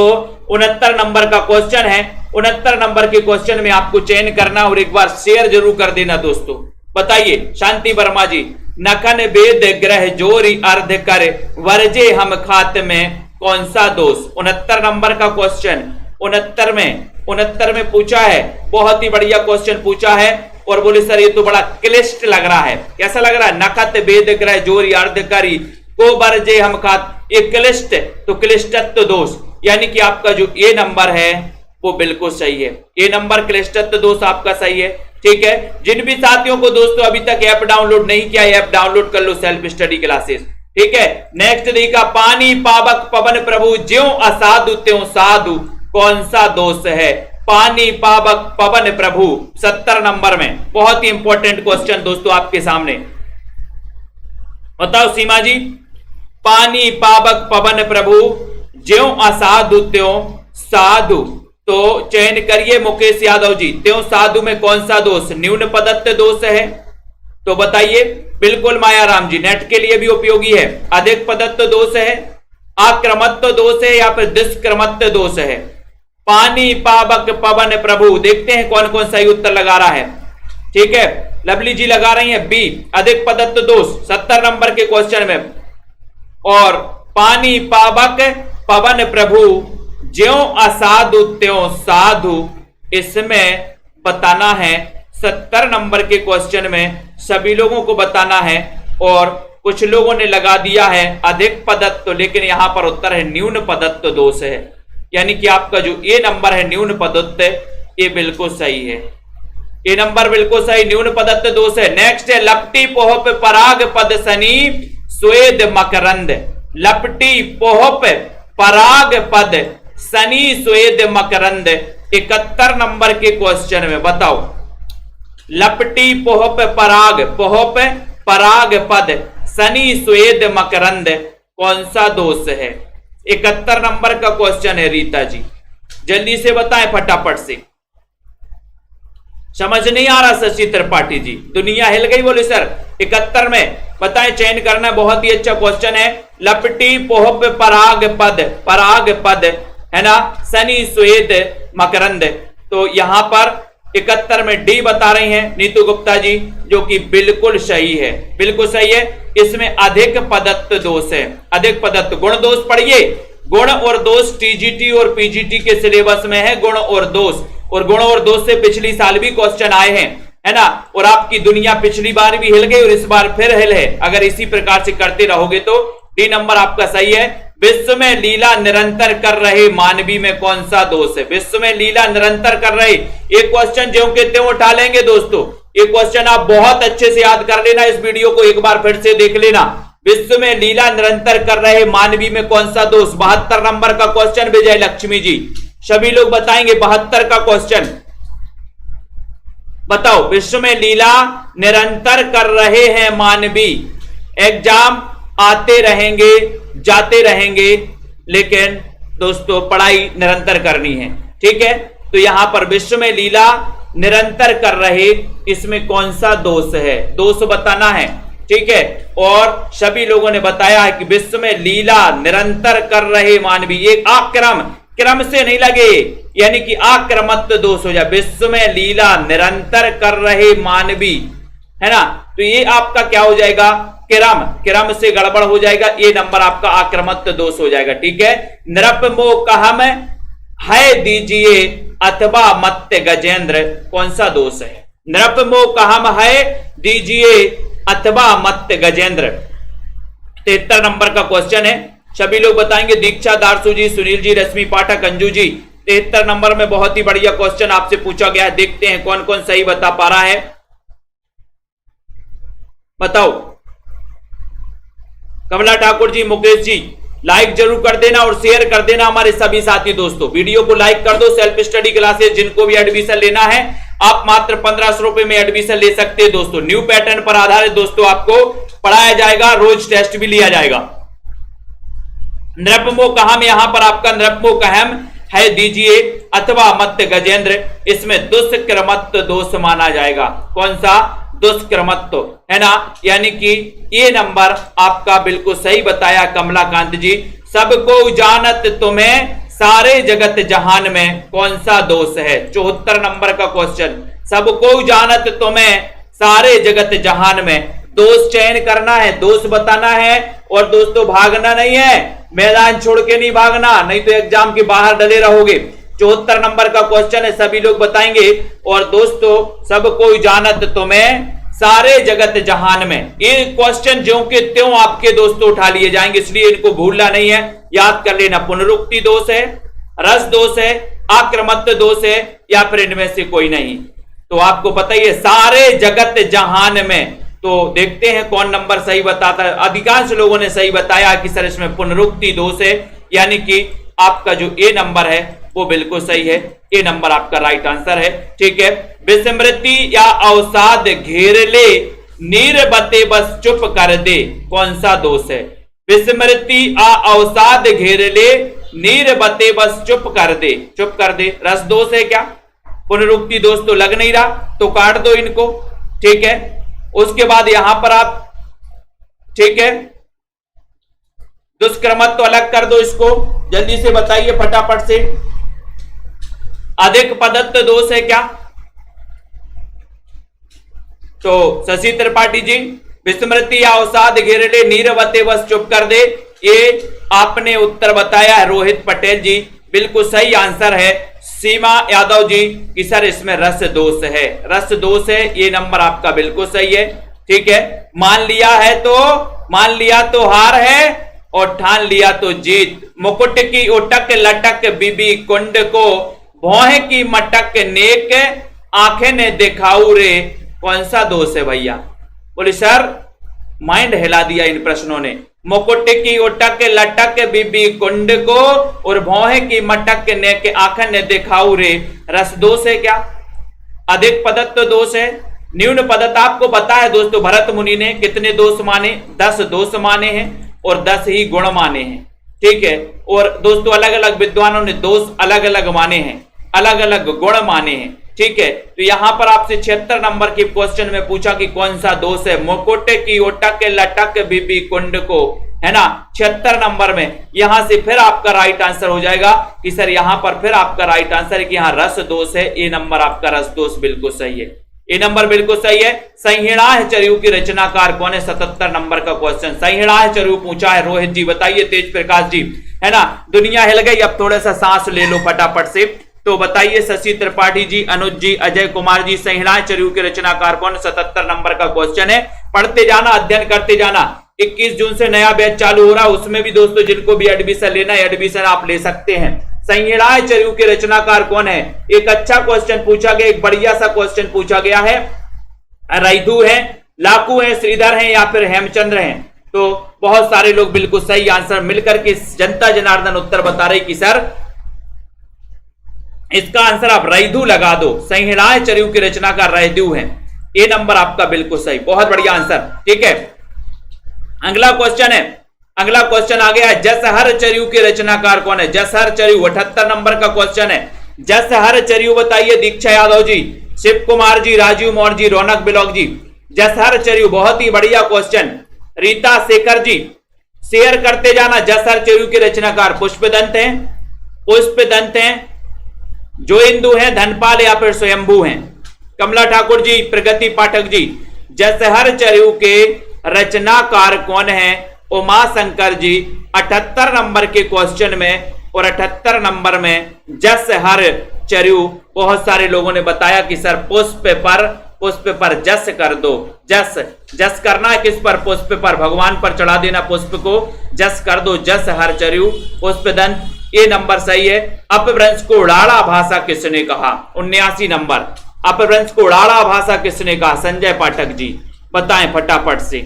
69 नंबर का क्वेश्चन है, 69 नंबर के क्वेश्चन में आपको चयन करना और एक बार शेयर जरूर कर देना दोस्तों। बताइए शांति वर्मा जी, नखन वेद ग्रह जोरी अर्ध कर वर्जे हम खात में, कौन सा दोष। 69 नंबर का क्वेश्चन 69 में पूछा है, बहुत ही बढ़िया क्वेश्चन पूछा है। और बोले सर ये तो बड़ा क्लिष्ट लग रहा है, कैसा लग रहा है, नखत वेद ग्रह जोरी अर्ध करी को बरजे हम खात, ये क्लिष्ट, तो क्लिष्टत्व दोष, यानी कि आपका जो ए नंबर है वो बिल्कुल सही है। ए नंबर क्लिष्टत्व दोष आपका सही है, ठीक है। जिन भी साथियों को दोस्तों अभी तक ऐप डाउनलोड नहीं किया, ऐप डाउनलोड कर लो, सेल्फ स्टडी क्लासेस, ठीक है। नेक्स्ट देखा, पानी पावक पवन प्रभु ज्यों असाधु त्यों साधु, कौन सा दोष है, पानी पावक पवन प्रभु। 70 नंबर में बहुत ही इंपॉर्टेंट क्वेश्चन दोस्तों आपके सामने। बताओ सीमा जी, पानी पावक पवन प्रभु ज्यों असाधु त्यों साधु, तो चयन करिए मुकेश यादव जी। त्यों साधु में कौन सा दोष, न्यून पदत्व दोष है, तो बताइए। बिल्कुल मायाराम जी, नेट के लिए भी उपयोगी है। अधिक पदत्व दोष है, आक्रमत्व दोष है या फिर दुष्क्रमत्व दोष है। पानी पावक पवन प्रभु, देखते हैं कौन कौन सही उत्तर लगा रहा है, ठीक है। लवली जी लगा रही है बी, अधिक पदत्व दोष 70 नंबर के क्वेश्चन में। और पानी पावक पवन प्रभु ज्यों असाधु त्यों साधु, इसमें बताना है 70 नंबर के क्वेश्चन में सभी लोगों को बताना है। और कुछ लोगों ने लगा दिया है अधिक पदत्व, लेकिन यहां पर उत्तर है न्यून पदत्व दोष है, यानी कि आपका जो ए नंबर है न्यून पदत्व, ये बिल्कुल सही है। ए नंबर बिल्कुल सही, न्यून पदत्व दोष है। नेक्स्ट है, लपटी पोहप पराग पद सनी स्वेद मकरंद, लपटी पोहप पराग पद सनी स्वेद मकरंद, 71 नंबर के क्वेश्चन में बताओ। लपटी पोहप पराग पद सनी स्वेद मकरंद, कौन सा दोष है। 71 नंबर का क्वेश्चन है रीता जी, जल्दी से बताएं फटाफट से। समझ नहीं आ रहा शशि त्रिपाठी जी, दुनिया हिल गई बोले सर। 71 में बताएं, चयन करना, बहुत ही अच्छा क्वेश्चन है। लपटी पोहप पराग पद है ना, सनी स्वेद मकरंद, तो यहां पर 71 में डी बता रही हैं नीतू गुप्ता जी, जो कि बिल्कुल सही है, बिल्कुल सही है। इसमें अधिक पदत्व दोष है, अधिक पदत्व। गुण दोष पढ़िए, गुण और दोष टीजीटी और पीजीटी के सिलेबस में है, गुण और दोष। और गुण और दोष से पिछली साल भी क्वेश्चन आए हैं, है ना। और आपकी दुनिया पिछली बार भी हिल गई और इस बार फिर हिल है। अगर इसी प्रकार से करते रहोगे तो डी नंबर आपका सही है। विश्व में लीला निरंतर कर रहे मानवी में कौन सा दोष है, विश्व में लीला निरंतर कर रहे। एक क्वेश्चन ज्यों के त्यों उठा लेंगे दोस्तों, ये क्वेश्चन आप बहुत अच्छे से याद कर लेना, इस वीडियो को एक बार फिर से देख लेना। विश्व में लीला निरंतर कर रहे मानवी में कौन सा दोष? 72 नंबर का क्वेश्चन विजय लक्ष्मी जी, सभी लोग बताएंगे 72 का क्वेश्चन बताओ। विश्व में लीला निरंतर कर रहे हैं मानवी, एग्जाम आते रहेंगे जाते रहेंगे, लेकिन दोस्तों पढ़ाई निरंतर करनी है, ठीक है। तो यहां पर विश्व में लीला निरंतर कर रहे, इसमें कौन सा दोष है? दोष बताना है, ठीक है। और सभी लोगों ने बताया है कि विश्व में लीला निरंतर कर रहे मानवी, ये आक्रम क्रम से नहीं लगे, यानी कि आक्रमत्व दोष हो जाए। विश्व में लीला निरंतर कर रहे मानवी, है ना, तो ये आपका क्या हो जाएगा? क्रम से गड़बड़ हो जाएगा, ये नंबर आपका आक्रमत्व दोष हो जाएगा, ठीक है। नृप मोह कहम है दीजिए अथवा मत्य गजेंद्र, कौन सा दोष है? नृप मोह कहम है दीजिए अथवा मत्य गजेंद्र, 73 नंबर का क्वेश्चन है, सभी लोग बताएंगे। दीक्षा दारसू जी, सुनील जी, रश्मि पाठक, अंजू जी, 73 नंबर में बहुत ही बढ़िया क्वेश्चन आपसे पूछा गया है। देखते हैं कौन कौन सही बता पा रहा है, बताओ। कमला ठाकुर जी, मुकेश जी, लाइक जरूर कर देना और शेयर कर देना हमारे सभी साथी दोस्तों। वीडियो को लाइक कर दो। सेल्फ स्टडी क्लासेस जिनको भी एडमिशन लेना है आप मात्र 1500 रुपए में एडमिशन ले सकते हैं दोस्तों। न्यू पैटर्न पर आधारित दोस्तों आपको पढ़ाया जाएगा, रोज टेस्ट भी लिया जाएगा। नृपमो कहम, यहां पर आपका नृपमो कहम है दीजिए अथवा मत्य गजेंद्र, इसमें दुष्क्रमत्व दोष माना जाएगा। कौन सा? दुष्क्रमत्व, है ना, यानी कि ये नंबर आपका बिल्कुल सही बताया कमलाकांत जी। सबको जानत तुम्हें सारे जगत जहान में, कौन सा दोष है? 74 नंबर का क्वेश्चन। सबको जानत तुम्हें सारे जगत जहान में, दोष चयन करना है, दोष बताना है, और दोस्तों भागना नहीं है, मैदान छोड़ के नहीं भागना, नहीं तो एग्जाम के बाहर डले रहोगे। 74 नंबर का क्वेश्चन है, सभी लोग बताएंगे। और दोस्तों सब कोई जानत तुम्हें सारे जगत जहान में, ये क्वेश्चन ज्यों के त्यों आपके दोस्तों उठा लिए जाएंगे, इसलिए इनको भूलना नहीं है, याद कर लेना। पुनरुक्ति दोष है, रस दोष है, आक्रमत्व दोष है, या फिर इनमें से कोई नहीं। तो आपको पता ही है सारे जगत जहान में। तो देखते हैं कौन नंबर सही बताता है। अधिकांश लोगों ने सही बताया कि सर इसमें पुनरुक्ति दोष है, यानी कि आपका जो ए नंबर है वो बिल्कुल सही है, ए नंबर आपका राइट आंसर है, ठीक है। विस्मृति या अवसाद घेर ले नीर बते बस चुप कर दे, कौन सा दोष है? विस्मृति या अवसाद घेर ले नीर बते बस चुप कर दे, चुप कर दे रस दोष है क्या? पुनरुक्ति दोष तो लग नहीं रहा, तो काट दो इनको, ठीक है। उसके बाद यहां पर आप, ठीक है, दुष्क्रमत्व अलग कर दो इसको, जल्दी से बताइए फटाफट से। अधिक पदत्व दोष है क्या? तो शशि त्रिपाठी जी, विस्मृति या अवसाद घेर ले नीर बते बस चुप कर दे, ये आपने उत्तर बताया है। रोहित पटेल जी, बिल्कुल सही आंसर है। सीमा यादव जी कि सर इसमें रस दोष है, रस दोष है, ये नंबर आपका बिल्कुल सही है, ठीक है। मान लिया तो हार है और ठान लिया तो जीत। मुकुट की उटक लटक बीबी कुंड को, भौहे की मटक नेक आंखें ने दिखाऊ रे, कौन सा दोष है भैया? बोले सर माइंड हिला दिया इन प्रश्नों ने। मुकुट की उटक लटक बीबी कुंड को और भौहे की मटक नेक आंखें ने दिखाऊ रे, रस दोष है क्या? अधिक पदत्व दोष है। न्यून पदत्व आपको पता है दोस्तों, भरत मुनि ने कितने दोष माने? 10 दोष माने हैं और 10 ही गुण माने हैं, ठीक है। और दोस्तों अलग अलग विद्वानों ने दोष अलग अलग माने हैं, अलग अलग गुण माने हैं, ठीक है। तो यहां पर आपसे 76 नंबर के क्वेश्चन में पूछा कि कौन सा दोष है? मुकुट की उटक लटक बीबी कुंड को, है ना, 76 नंबर में। यहां से फिर आपका राइट आंसर हो जाएगा कि सर यहां पर फिर आपका राइट आंसर है कि यहां रस दोष है, ये नंबर आपका रस दोष बिल्कुल सही है, ये नंबर बिल्कुल सही है। संहिणाह चरयु की रचनाकार कौन है? 77 नंबर का क्वेश्चन। संहिणाह चरयु पूछा है, रोहित जी बताइए, तेज प्रकाश जी, है ना। दुनिया हिल गई, अब थोड़ा सा सांस ले लो फटाफट से। तो बताइए शशि त्रिपाठी जी, अनुज जी, अजय कुमार जी, संहिणाह चरयु के रचनाकार कौन? 77 नंबर का क्वेश्चन है। पढ़ते जाना, अध्ययन करते जाना। 21 जून से नया बैच चालू हो रहा है, उसमें भी दोस्तों जिनको भी एडमिशन लेना है एडमिशन आप ले सकते हैं। संहिणाह चरयु के रचनाकार कौन है? एक अच्छा क्वेश्चन पूछा गया, एक बढ़िया सा क्वेश्चन पूछा गया है। रैथु है, लाकू है, श्रीधर है या फिर हेमचंद्र है? तो बहुत सारे लोग बिल्कुल सही आंसर मिलकर के जनता जनार्दन उत्तर बता रहे कि सर इसका आंसर आप रैदू लगा दो, संहिणाएं चरयू की रचनाकार रैदू हैं। ए नंबर आपका बिल्कुल सही, बहुत बढ़िया आंसर। ठीक है, अगला क्वेश्चन है, अगला क्वेश्चन आ गया है, जसहर चरयू के रचनाकार कौन है? जसहर चरयू 78 नंबर का क्वेश्चन है। जसहर चरयू बताइए, दीक्षा यादव जी, शिव कुमार जी, राजीव मौर्य जी, रौनक बिलोक जी। जसहर चरयू बहुत ही बढ़िया क्वेश्चन। रीता शेखर जी शेयर करते जाना। जसहर चरयू के रचनाकार पुष्पदंत हैं, पुष्पदंत हैं, जो इंदु हैं, धनपाल या फिर स्वयंभू हैं। कमला ठाकुर जी, प्रगति पाठक जी, जसहर चरयू के रचनाकार कौन है? उमा शंकर जी 78 नंबर के क्वेश्चन में। और 78 नंबर में जसहर चरयू बहुत सारे लोगों ने बताया कि सर पुष्प पर जस कर दो। जस करना है किस पर? पुष्प पर, भगवान पर चढ़ा देना पुष्प को, जस कर दो। जसहर चरयू पुष्पदंत, ये नंबर सही है। अपभ्रंश को उड़ाड़ा भाषा किसने कहा? 79 नंबर। अपभ्रंश को उड़ाड़ा भाषा किसने कहा? संजय पाठक जी, बताएं फटाफट से,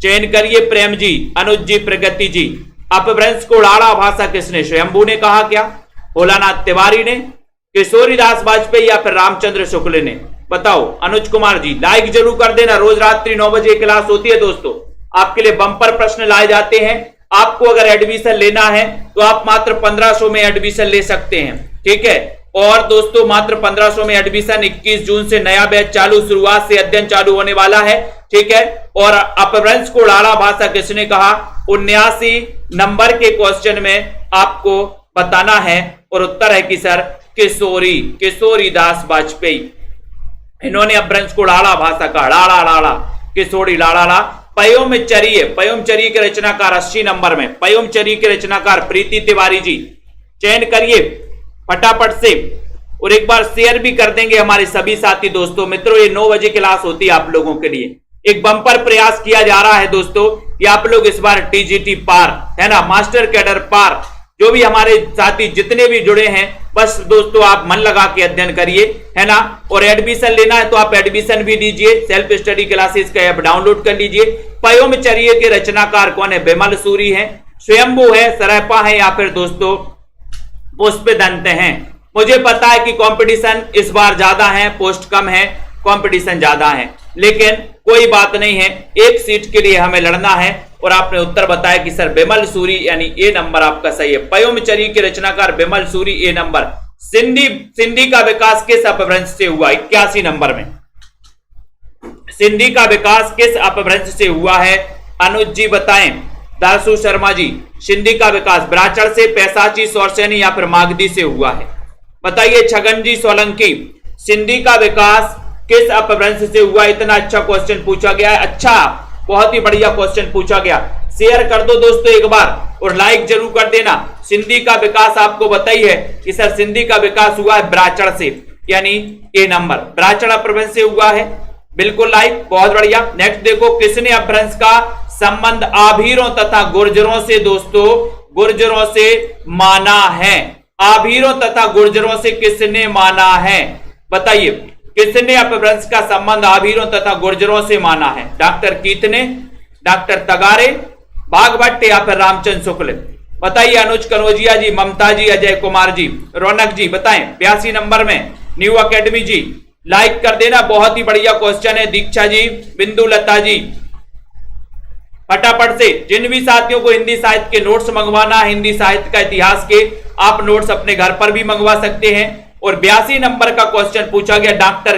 चयन करिए। प्रेम जी, अनुज जी, प्रगति जी। अपभ्रंश को उड़ाड़ा भाषा किसने? स्वयंभू ने कहा क्या? भोलानाथ तिवारी ने, किशोरीदास वाजपेयी या फिर रामचंद्र शुक्ल ने? बताओ अनुज कुमार जी। लाइक जरूर कर देना। रोज रात्रि 9 बजे क्लास होती है दोस्तों, आपके लिए बम्पर प्रश्न लाए जाते हैं। आपको अगर एडमिशन लेना है तो आप मात्र 1500 में एडमिशन ले सकते हैं। ठीक है, और दोस्तों मात्र 1500 में एडमिशन, 21 जून से नया बैच चालू, शुरुआत से अध्ययन चालू होने वाला है। ठीक है, और अपभ्रंश को उड़ाड़ा भाषा किसने कहा? 79 नंबर के क्वेश्चन में आपको बताना है, और उत्तर है कि सर किशोरीदास वाजपेयी, इन्होंने अपभ्रंश को उड़ाड़ा भाषा का लाड़ा किशोरी लाड़ा। पयोमचरी के रचनाकार 80 नंबर में, पयोमचरी के रचनाकार प्रीति तिवारी जी। चयन करिए फटाफट से, और एक बार शेयर भी कर देंगे हमारे सभी साथी दोस्तों। मित्रों ये 9 बजे क्लास होती है आप लोगों के लिए। एक बम्पर प्रयास किया जा रहा है दोस्तों कि आप लोग इस बार टीजीटी पार, है ना, मास्टर कैडर पार, जो भी हमारे साथी जितने भी जुड़े हैं, बस दोस्तों आप मन लगा के अध्ययन करिए, है ना। और एडमिशन लेना है तो आप एडमिशन भी लीजिए, सेल्फ स्टडी क्लासेस का ऐप डाउनलोड कर लीजिए। पयोमचर्य के रचनाकार कौन है? बिमल सूरी है, स्वयंभू है, सरैपा है, या फिर दोस्तों पुष्पदंत हैं। मुझे पता है कि कंपटीशन इस बार ज्यादा है, पोस्ट कम है, कंपटीशन ज्यादा है, लेकिन कोई बात नहीं है, एक सीट के लिए हमें लड़ना है। और आपने उत्तर बताया कि सर बिमल सूरी, यानी ए नंबर आपका सही है। पयोमचर्य के रचनाकार बिमल सूरी, ए नंबर। सिंधी का विकास किस अपभ्रंश से हुआ? 81 नंबर में। सिंधी का विकास किस अपभ्रंश से हुआ है? अनुज जी बताएं। दासू शर्मा जी, सिंधी का विकास ब्राचड़ से, पैसाची, सौरसेनी या फिर मागधी से हुआ है? बताइए। छगन जी सोलंकी, सिंधी का विकास किस अपभ्रंश से हुआ? इतना अच्छा क्वेश्चन पूछा गया है। अच्छा, बहुत ही बढ़िया क्वेश्चन पूछा गया। शेयर कर दो दोस्तों एक बार, और लाइक जरूर कर देना। सिंधी का विकास आपको बताइए है कि सर सिंधी का विकास हुआ है ब्राचड़ से, यानी ए नंबर, ब्राचड़ अपभ्रंश से हुआ है। बिल्कुल लाइक, बहुत बढ़िया। नेक्स्ट देखो, किसने अपभ्रंश का संबंध आभीरों तथा गुर्जरों से दोस्तों, गुर्जरों से माना है? आभीरों तथा गुर्जरों से किसने माना है? बताइए, किसने अपभ्रंश का संबंध आभीरों तथा गुर्जरों से माना है? डॉक्टर कीथ ने, डॉक्टर तगारे, बागभट्ट या फिर रामचंद्र शुक्ल? बताइए। अनुज कनौजिया जी, ममता जी, अजय कुमार जी, रौनक जी बताएं। 82 नंबर में न्यू अकेडमी जी, लाइक कर देना। बहुत ही बढ़िया क्वेश्चन है। दीक्षा जी, बिंदु लता जी, फटाफट से। जिन भी साथियों को हिंदी साहित्य के नोट्स मंगवाना, हिंदी साहित्य का इतिहास के, आप नोट्स अपने घर पर भी मंगवा सकते हैं। और 82 नंबर का क्वेश्चन पूछा गया, डॉक्टर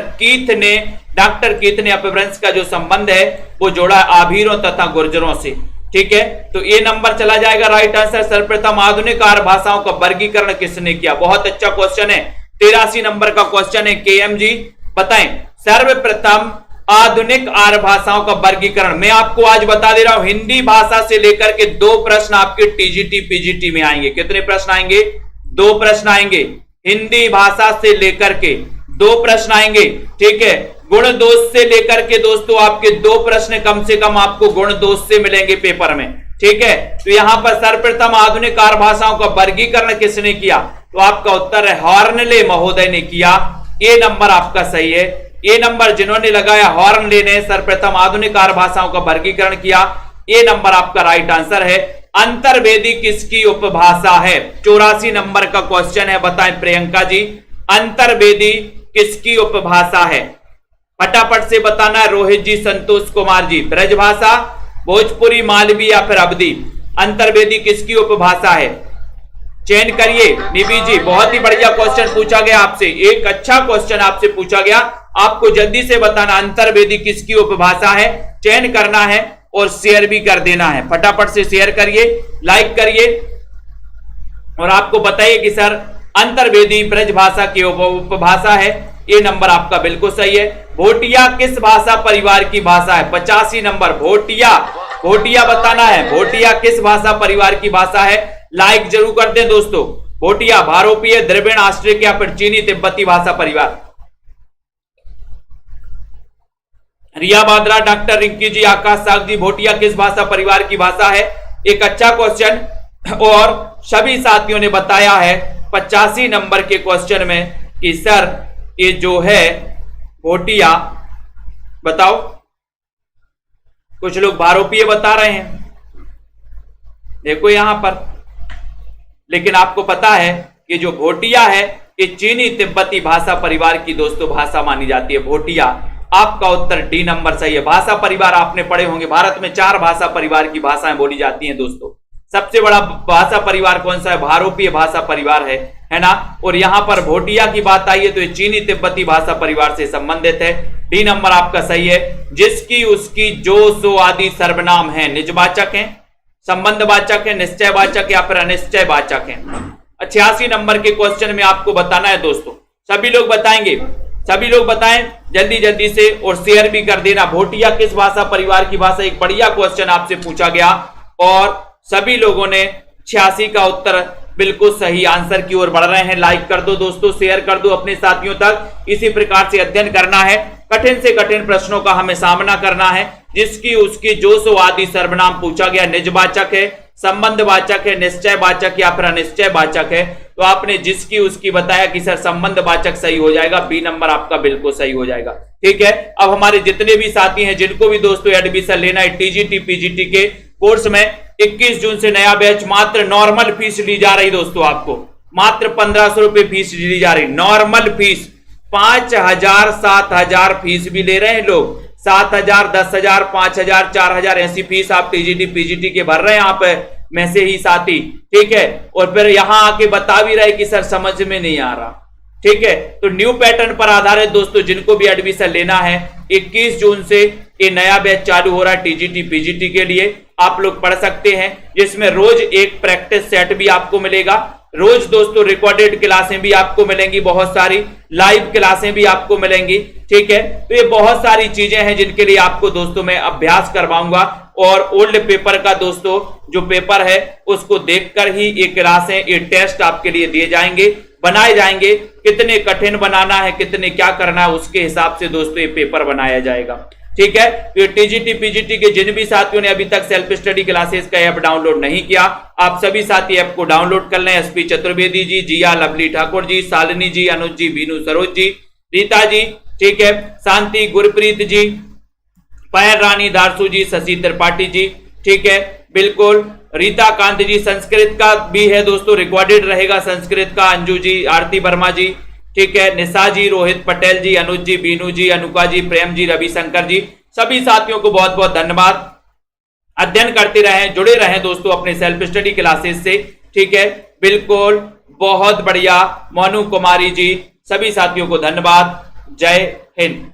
कीथ ने अपभ्रंश का जो संबंध है वो जोड़ा आभीरों तथा गुर्जरों से। ठीक है, तो ये नंबर चला जाएगा राइट आंसर। सर्वप्रथम आधुनिक आर्य भाषाओं का वर्गीकरण किसने किया? बहुत अच्छा क्वेश्चन है। 83 नंबर का क्वेश्चन है। केएम जी बताएं। सर्वप्रथम आधुनिक आर्य भाषाओं का वर्गीकरण, मैं आपको आज बता दे रहा हूं, हिंदी भाषा से लेकर के 2 प्रश्न आपके टीजीटी पीजीटी में आएंगे। कितने प्रश्न आएंगे? 2 प्रश्न आएंगे। हिंदी भाषा से लेकर के 2 प्रश्न आएंगे। ठीक है, गुण दोष से लेकर के दोस्तों आपके 2 प्रश्न कम से कम आपको गुण दोष से मिलेंगे पेपर में। ठीक है, तो यहां पर सर्वप्रथम आधुनिक आर्य भाषाओं का वर्गीकरण किसने किया? तो आपका उत्तर है हॉर्नले महोदय ने किया। ए नंबर आपका सही है। ए नंबर जिन्होंने लगाया हॉर्नले ने सर्वप्रथम आधुनिक आर्य भाषाओं का वर्गीकरण किया। ये नंबर आपका राइट आंसर है। अंतर्वेदी किसकी उपभाषा है? 84 नंबर का क्वेश्चन है, बताएं प्रियंका जी, अंतर्वेदी किसकी उपभाषा है? फटाफट से बताना है। रोहित जी, संतोष कुमार जी, ब्रजभाषा, भोजपुरी, मालवी या फिर अवधी? अंतर्वेदी किसकी उपभाषा है? चयन करिए। निबी जी, बहुत ही बढ़िया क्वेश्चन पूछा गया आपसे, एक अच्छा क्वेश्चन आपसे पूछा गया, आपको जल्दी से बताना अंतर्वेदी किसकी उपभाषा है, चयन करना है और शेयर भी कर देना है। फटाफट से शेयर करिए, लाइक करिए और आपको बताइए कि सर अंतर्वेदी ब्रजभाषा की उपभाषा है। ये नंबर आपका बिल्कुल सही है। भोटिया किस भाषा परिवार की भाषा है? 85 नंबर, भोटिया, भोटिया बताना है, भोटिया किस भाषा परिवार की भाषा है? लाइक जरूर कर दें दोस्तों। भोटिया भारोपीय, द्रविड़, ऑस्ट्रिक या फिर चीनी तिब्बती भाषा परिवार? रिया बाद्रा, डॉक्टर रिंकी जी, आकाश साग जी, भोटिया किस भाषा परिवार की भाषा है? एक अच्छा क्वेश्चन और सभी साथियों ने बताया है 85 नंबर के क्वेश्चन में कि सर ये जो है भोटिया, बताओ, कुछ लोग भारोपीय बता रहे हैं, देखो यहां पर, लेकिन आपको पता है कि जो भोटिया है ये चीनी तिब्बती भाषा परिवार की दोस्तों भाषा मानी जाती है। भोटिया, आपका उत्तर डी नंबर सही है। भाषा परिवार आपने पढ़े होंगे, भारत में 4 भाषा परिवार की भाषाएं बोली जाती हैं दोस्तों। सबसे बड़ा भाषा परिवार कौन सा है? भारोपीय भाषा परिवार है ना। और यहां पर भोटिया की बात आई है तो ये चीनी तिब्बती भाषा परिवार से संबंधित है। डी नंबर आपका सही है। जिसकी, उसकी, जो, सो आदि सर्वनाम है, निजवाचक है, संबंधवाचक है, निश्चयवाचक या फिर अनिश्चयवाचक है? 86 नंबर के क्वेश्चन में आपको बताना है दोस्तों। सभी लोग बताएंगे, सभी लोग बताएं जल्दी जल्दी से और शेयर भी कर देना। भोटिया किस भाषा परिवार की भाषा? एक बढ़िया क्वेश्चन आपसे पूछा गया और सभी लोगों ने 86 का उत्तर बिल्कुल सही आंसर की ओर बढ़ रहे हैं। लाइक कर दो दोस्तों, शेयर कर दो अपने साथियों तक। इसी प्रकार से अध्ययन करना है, कठिन से कठिन प्रश्नों का हमें सामना करना है। जिसकी, उसकी, जो, सो आदि सर्वनाम पूछा गया, निजवाचक है, संबंधवाचक है, निश्चयवाचक या फिर अनिश्चयवाचक है? तो आपने जिसकी, उसकी बताया कि सर संबंधवाचक सही हो जाएगा, बी नंबर आपका बिल्कुल सही हो जाएगा। ठीक है, अब हमारे जितने भी साथी हैं जिनको भी दोस्तों एडमिशन लेना है टीजीटी पीजीटी के कोर्स में, 21 जून से नया बैच, मात्र नॉर्मल फीस ली जा रही दोस्तों, आपको मात्र 1500 रुपए फीस ली जा रही, नॉर्मल फीस। 5000 7000 फीस भी ले रहे हैं लोग, 7000 10000 5000 4000 ऐसी फीस आप टीजीटी पीजीटी के भर रहे हैं आप में से ही साथी। ठीक है, और फिर यहां आके बता भी रहे कि सर समझ में नहीं आ रहा। ठीक है, तो न्यू पैटर्न पर आधारित दोस्तों जिनको भी एडमिशन लेना है 21 जून से ये नया बैच चालू हो रहा है टीजीटी पीजीटी के लिए, आप लोग पढ़ सकते हैं, जिसमें रोज एक प्रैक्टिस सेट भी आपको मिलेगा, रोज दोस्तों रिकॉर्डेड क्लासें भी आपको मिलेंगी, बहुत सारी लाइव क्लासें भी आपको मिलेंगी। ठीक है, तो ये बहुत सारी चीजें हैं जिनके लिए आपको दोस्तों मैं अभ्यास करवाऊंगा और ओल्ड पेपर का दोस्तों जो पेपर है उसको देखकर ही ये क्लासें, ये टेस्ट आपके लिए दिए जाएंगे, बनाए जाएंगे। कितने कठिन बनाना है, कितने क्या करना है, उसके हिसाब से दोस्तों ये पेपर बनाया जाएगा। ठीक है, तो टीजीटी पीजीटी के जिन भी साथियों ने अभी तक सेल्फ स्टडी क्लासेस का ऐप डाउनलोड नहीं किया, आप सभी साथी ऐप को डाउनलोड कर लें। एसपी चतुर्वेदी जी, जिया लवली ठाकुर जी, शालिनी जी, अनुज जी, बीनू सरोज जी, रीता जी, ठीक है, शांति, गुरप्रीत जी, पायल रानी, दारसू जी, शशि त्रिपाठी जी, ठीक है, बिल्कुल, रीता कांत जी, संस्कृत का भी है दोस्तों, रिकॉर्डेड रहेगा संस्कृत का, अंजू जी, आरती वर्मा जी, ठीक है, निशा जी, रोहित पटेल जी, अनुज जी, बीनू जी, अनुका जी, प्रेम जी, रविशंकर जी, सभी साथियों को बहुत बहुत धन्यवाद। अध्ययन करते रहें, जुड़े रहें दोस्तों अपने सेल्फ स्टडी क्लासेस से। ठीक है, बिल्कुल, बहुत बढ़िया। मोनू कुमारी जी, सभी साथियों को धन्यवाद। जय हिंद।